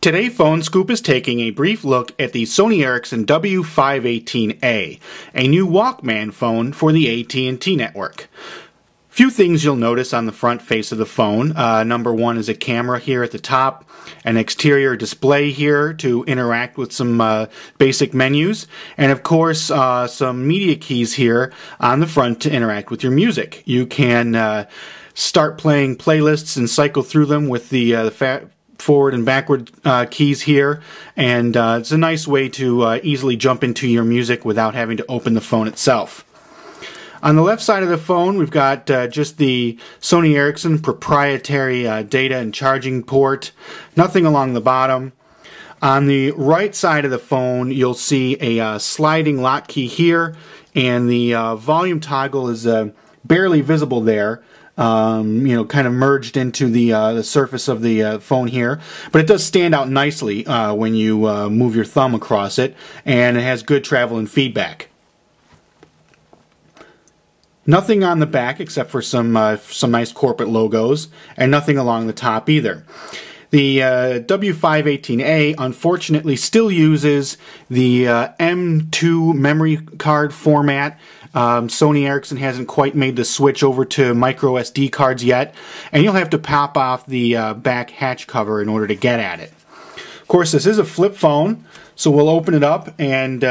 Today, Phone Scoop is taking a brief look at the Sony Ericsson W518a, a new Walkman phone for the AT&T network. Few things you'll notice on the front face of the phone. Number one is a camera here at the top, an exterior display here to interact with some basic menus, and of course some media keys here on the front to interact with your music. You can start playing playlists and cycle through them with the forward and backward keys here, and it's a nice way to easily jump into your music without having to open the phone itself. On the left side of the phone, we've got just the Sony Ericsson proprietary data and charging port, nothing along the bottom. On the right side of the phone, you'll see a sliding lock key here, and the volume toggle is barely visible there. Kind of merged into the surface of the phone here, but it does stand out nicely when you move your thumb across it, and it has good travel and feedback. Nothing on the back except for some nice corporate logos, and nothing along the top either. The W518a unfortunately still uses the M2 memory card format. Sony Ericsson hasn't quite made the switch over to micro SD cards yet, and you'll have to pop off the back hatch cover in order to get at it. Of course, this is a flip phone, so we'll open it up, and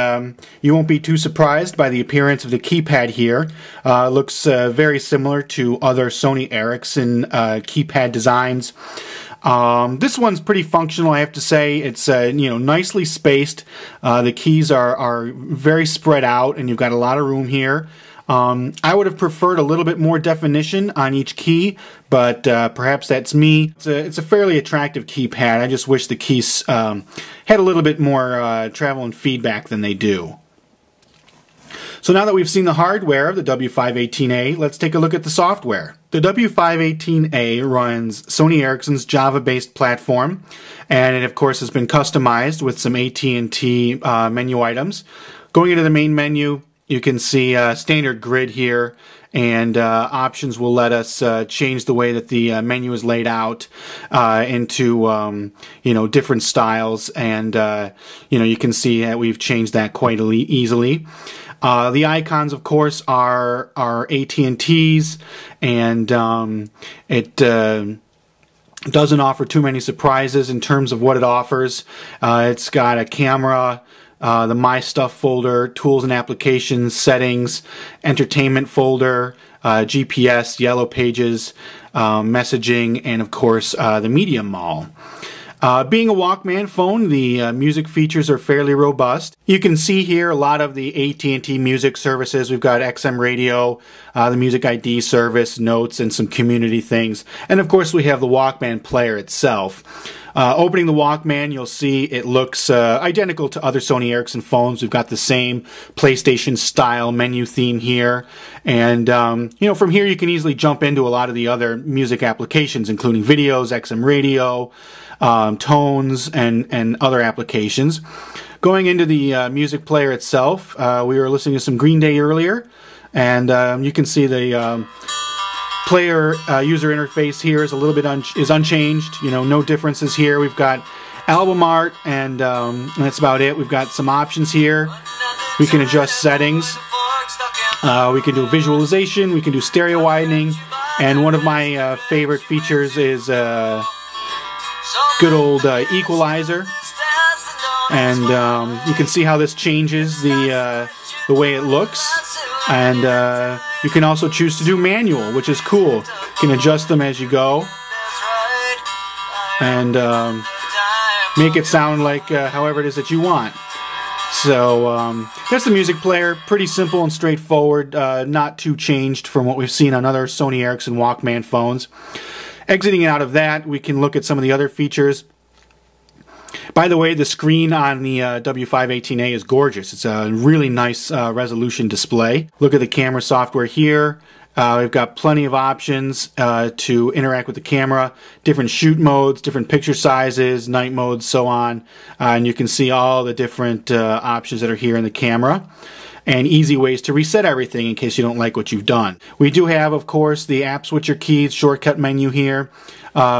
you won't be too surprised by the appearance of the keypad here. It looks very similar to other Sony Ericsson keypad designs. This one's pretty functional, I have to say. It's nicely spaced. The keys are very spread out, and you've got a lot of room here. I would have preferred a little bit more definition on each key, but perhaps that's me. It's a fairly attractive keypad. I just wish the keys had a little bit more travel and feedback than they do. So now that we've seen the hardware of the W518a, let's take a look at the software. The W518a runs Sony Ericsson's Java-based platform, and it of course has been customized with some AT&T menu items. Going into the main menu, you can see a standard grid here, and options will let us change the way that the menu is laid out into different styles, and you can see that we've changed that quite easily. The icons, of course, are AT&T's, and it doesn't offer too many surprises in terms of what it offers. It's got a camera, the My Stuff folder, tools and applications, settings, entertainment folder, GPS, yellow pages, messaging, and of course the media mall. Being a Walkman phone, the music features are fairly robust. You can see here a lot of the AT&T music services. We've got XM radio, the Music ID service, notes, and some community things. And of course we have the Walkman player itself. Opening the Walkman, you'll see it looks identical to other Sony Ericsson phones. We've got the same PlayStation style menu theme here, and from here you can easily jump into a lot of the other music applications, including videos, XM radio, tones, and other applications. Going into the music player itself, we were listening to some Green Day earlier, and you can see the player user interface here is a little bit unchanged. No differences here. We've got album art, and that's about it. We've got some options here. We can adjust settings. We can do visualization. We can do stereo widening, and one of my favorite features is good old Equalizer. And you can see how this changes the way it looks. And you can also choose to do manual, which is cool. You can adjust them as you go, and make it sound like however it is that you want. So that's the music player. Pretty simple and straightforward, not too changed from what we've seen on other Sony Ericsson Walkman phones. Exiting out of that, we can look at some of the other features. By the way, the screen on the W518a is gorgeous. It's a really nice resolution display. Look at the camera software here. We've got plenty of options to interact with the camera, different shoot modes, different picture sizes, night modes, so on. And you can see all the different options that are here in the camera, and easy ways to reset everything in case you don't like what you've done. We do have, of course, the app switcher keys, shortcut menu here.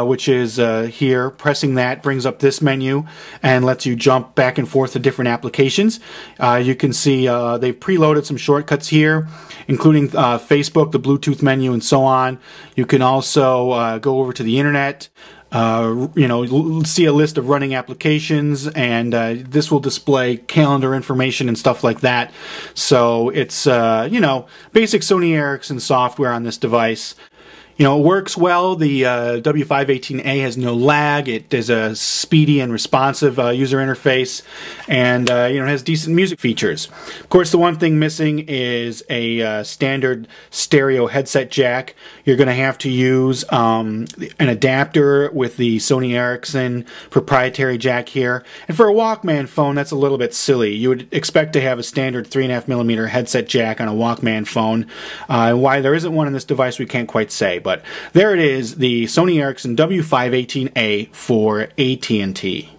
which is here. Pressing that brings up this menu and lets you jump back and forth to different applications. You can see they've preloaded some shortcuts here, including Facebook, the Bluetooth menu, and so on. You can also go over to the internet, see a list of running applications, and this will display calendar information and stuff like that. So it's, basic Sony Ericsson software on this device. It works well. The W518a has no lag. It is a speedy and responsive user interface, and it has decent music features. Of course, the one thing missing is a standard stereo headset jack. You're going to have to use an adapter with the Sony Ericsson proprietary jack here. And for a Walkman phone, that's a little bit silly. You would expect to have a standard 3.5mm headset jack on a Walkman phone. Why there isn't one in this device, we can't quite say. But there it is, the Sony Ericsson W518a for AT&T.